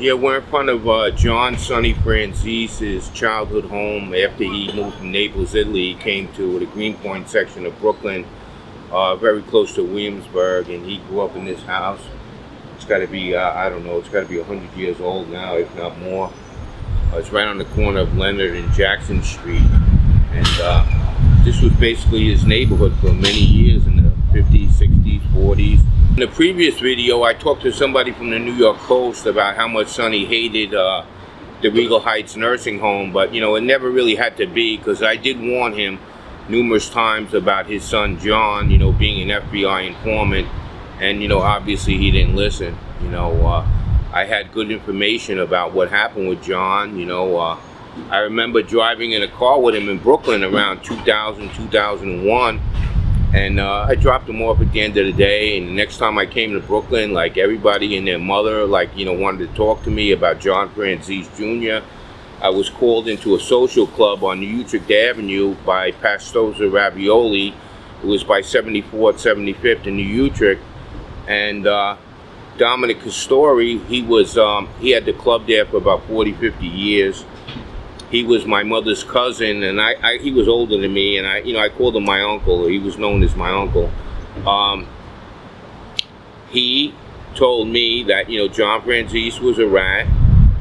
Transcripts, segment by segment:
Yeah, we're in front of John Sonny Franzese's childhood home after he moved from Naples, Italy. He came to the Greenpoint section of Brooklyn, very close to Williamsburg, and he grew up in this house. It's got to be, I don't know, it's got to be 100 years old now, if not more. It's right on the corner of Leonard and Jackson Street. And this was basically his neighborhood for many years in the 50s, 60s, 40s. In the previous video, I talked to somebody from the New York Post about how much Sonny hated the Regal Heights nursing home, but you know, it never really had to be, because I did warn him numerous times about his son John, you know, being an FBI informant, and you know, obviously he didn't listen. You know, I had good information about what happened with John. You know, I remember driving in a car with him in Brooklyn around 2000, 2001. And I dropped him off at the end of the day, and the next time I came to Brooklyn, like everybody and their mother, like, you know, wanted to talk to me about John Franzese Jr. I was called into a social club on New Utrecht Avenue by Pastosa Ravioli. It was by 74th, 75th in New Utrecht. And Dominic Castori, he had the club there for about 40, 50 years. He was my mother's cousin, and he was older than me, and I called him my uncle. He was known as my uncle. He told me that, you know, John Franzese was a rat,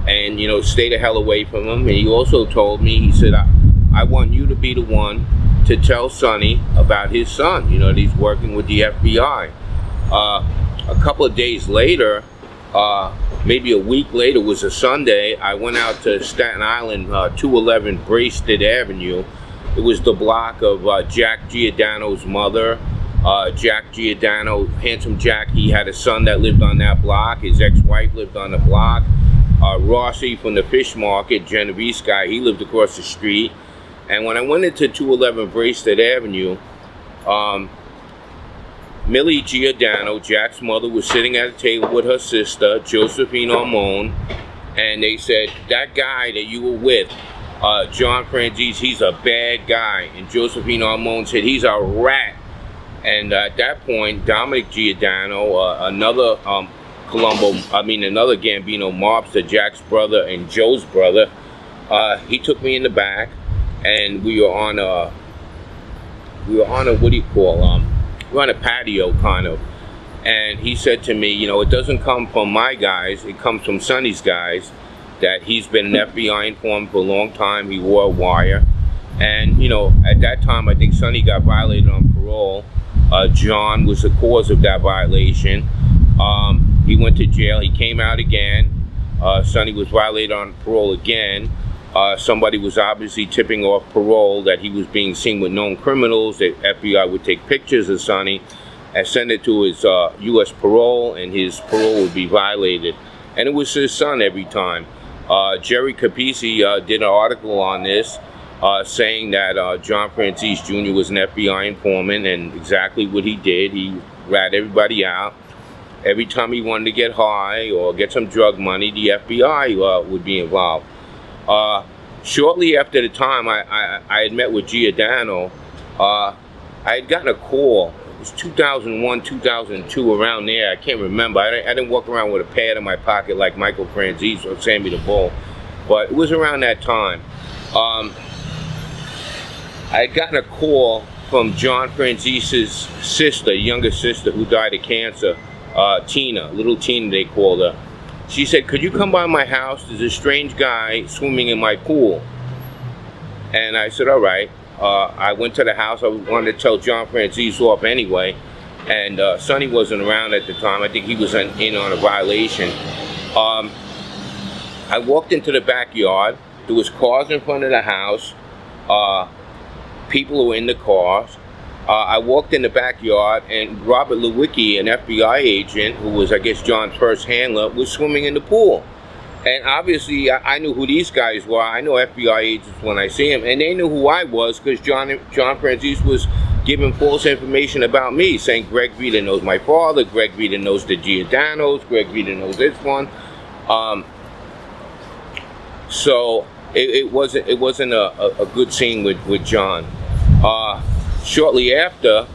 and, you know, stay the hell away from him. And he also told me, he said, I want you to be the one to tell Sonny about his son, you know, that he's working with the FBI. A couple of days later, maybe a week later, was a Sunday, I went out to Staten Island, 211 Bracestead Avenue. It was the block of Jack Giordano's mother. Jack Giordano, Handsome Jack, he had a son that lived on that block. His ex-wife lived on the block. Rossi from the fish market, Genovese guy, he lived across the street. And when I went into 211 Bracestead Avenue, Millie Giordano, Jack's mother, was sitting at a table with her sister, Josephine Armone, and they said, that guy that you were with, John Franzese, he's a bad guy. And Josephine Armone said, he's a rat. And at that point, Dominic Giordano, another another Gambino mobster, Jack's brother and Joe's brother, he took me in the back, and we were on a what do you call, we're on a patio, kind of, and he said to me, you know, it doesn't come from my guys, it comes from Sonny's guys, that he's been an FBI informant for a long time. He wore a wire, and you know, at that time, I think Sonny got violated on parole. John was the cause of that violation. He went to jail, he came out again. Sonny was violated on parole again. Somebody was obviously tipping off parole that he was being seen with known criminals, that FBI would take pictures of Sonny and send it to his U.S. parole, and his parole would be violated. And it was his son every time. Jerry Capisi did an article on this, saying that John Franzese Jr. was an FBI informant, and exactly what he did. He ratted everybody out. Every time he wanted to get high or get some drug money, the FBI would be involved. Shortly after the time I had met with Giordano, I had gotten a call. It was 2001, 2002, around there. I can't remember. I didn't walk around with a pad in my pocket like Michael Franzese or Sammy the Bull, but it was around that time. I had gotten a call from John Franzese's sister, younger sister, who died of cancer, Tina, little Tina they called her. She said, could you come by my house? There's a strange guy swimming in my pool. And I said, all right. I went to the house. I wanted to tell John Franzese off anyway. And Sonny wasn't around at the time. I think he was in on a violation. I walked into the backyard. There was cars in front of the house. People who were in the cars. I walked in the backyard, and Robert Lewicki, an FBI agent, who was, I guess, John's first handler, was swimming in the pool. And obviously, I knew who these guys were. I know FBI agents when I see them, and they knew who I was, because John Franzese was giving false information about me, saying Greg Vita knows my father, Greg Vita knows the Giordanos, Greg Vita knows this one. So it wasn't a good scene with John. Shortly after,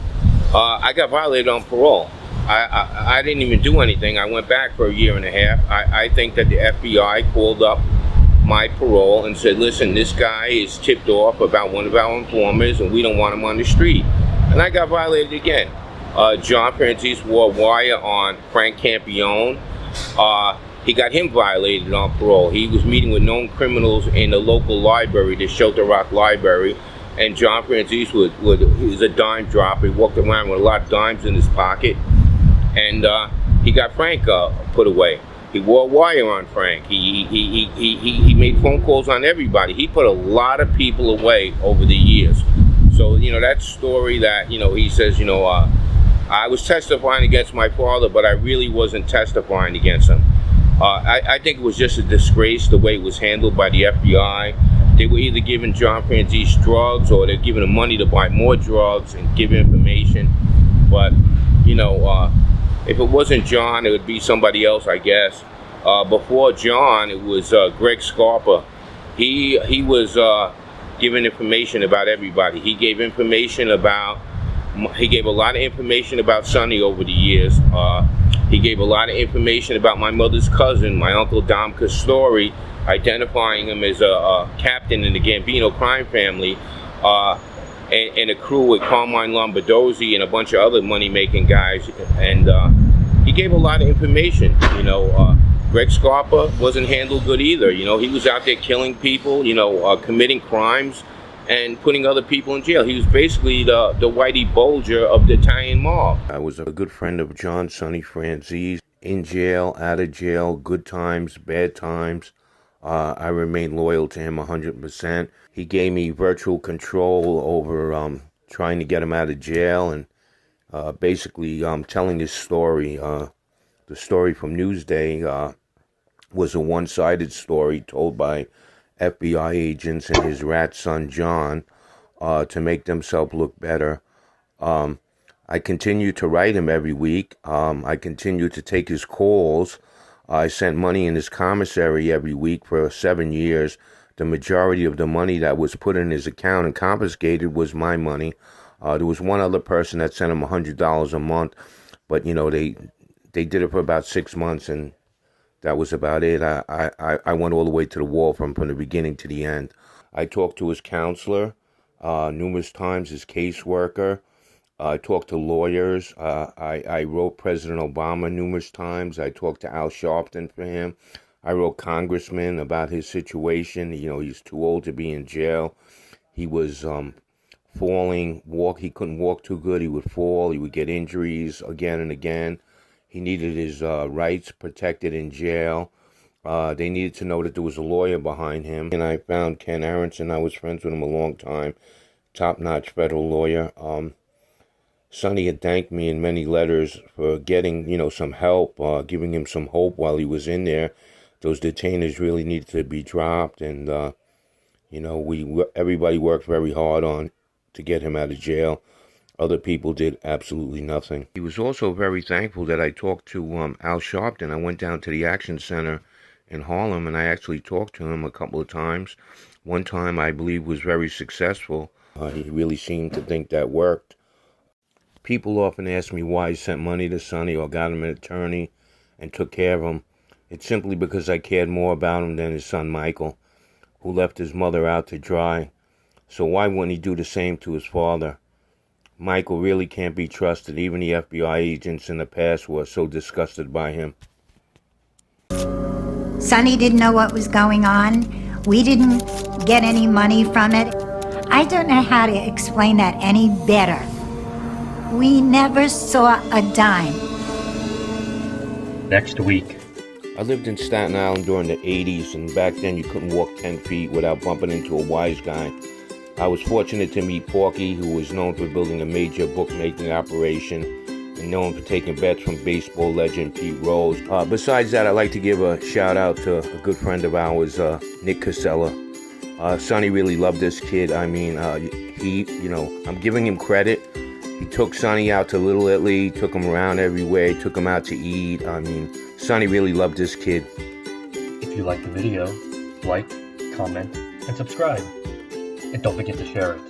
I got violated on parole. I didn't even do anything. I went back for a year and a half. I think that the FBI called up my parole and said, listen, this guy is tipped off about one of our informers and we don't want him on the street. And I got violated again. John Franzese wore wire on Frank Campione. He got him violated on parole. He was meeting with known criminals in the local library, the Shelter Rock Library, and John Franzese he was a dime dropper. He walked around with a lot of dimes in his pocket, and he got Frank put away. He wore wire on Frank. He made phone calls on everybody. He put a lot of people away over the years. So, that story that, he says, I was testifying against my father, but I really wasn't testifying against him. I think it was just a disgrace the way it was handled by the FBI. They were either giving John Franzese drugs or they're giving him money to buy more drugs and give information. But, if it wasn't John, it would be somebody else, I guess. Before John, it was Greg Scarpa. He was giving information about everybody. He gave a lot of information about Sonny over the years. He gave a lot of information about my mother's cousin, my uncle Dom Castori, identifying him as a captain in the Gambino crime family, and a crew with Carmine Lombardozzi and a bunch of other money-making guys. And he gave a lot of information. Greg Scarpa wasn't handled good either. He was out there killing people, committing crimes and putting other people in jail. He was basically the Whitey Bulger of the Italian mob. I was a good friend of John, Sonny Franzese. In jail, out of jail, good times, bad times. I remained loyal to him 100%. He gave me virtual control over trying to get him out of jail and basically telling his story. The story from Newsday was a one-sided story told by FBI agents and his rat son John to make themselves look better. I continue to write him every week. I continue to take his calls. I sent money in his commissary every week for 7 years. The majority of the money that was put in his account and confiscated was my money. There was one other person that sent him $100 a month, but they did it for about 6 months, and that was about it. I went all the way to the wall from the beginning to the end. I talked to his counselor numerous times, his caseworker. I talked to lawyers. I wrote President Obama numerous times. I talked to Al Sharpton for him. I wrote congressmen about his situation. He's too old to be in jail. He was falling, he couldn't walk too good. He would fall. He would get injuries again and again. He needed his rights protected in jail. They needed to know that there was a lawyer behind him. And I found Ken Aronson. I was friends with him a long time. Top-notch federal lawyer. Sonny had thanked me in many letters for getting, some help, giving him some hope while he was in there. Those detainers really needed to be dropped, and, everybody worked very hard to get him out of jail. Other people did absolutely nothing. He was also very thankful that I talked to Al Sharpton. I went down to the Action Center in Harlem, and I actually talked to him a couple of times. One time, I believe, was very successful. He really seemed to think that worked. People often ask me why I sent money to Sonny or got him an attorney and took care of him. It's simply because I cared more about him than his son Michael, who left his mother out to dry. So why wouldn't he do the same to his father? Michael really can't be trusted. Even the FBI agents in the past were so disgusted by him. Sonny didn't know what was going on. We didn't get any money from it. I don't know how to explain that any better. We never saw a dime. Next week. I lived in Staten Island during the 80s, and back then you couldn't walk 10 feet without bumping into a wise guy. I was fortunate to meet Porky, who was known for building a major bookmaking operation and known for taking bets from baseball legend Pete Rose. Besides that, I'd like to give a shout out to a good friend of ours, Nick Casella. Sonny really loved this kid. I mean, I'm giving him credit. He took Sonny out to Little Italy, took him around everywhere, took him out to eat. I mean, Sonny really loved this kid. If you like the video, like, comment, and subscribe. And don't forget to share it.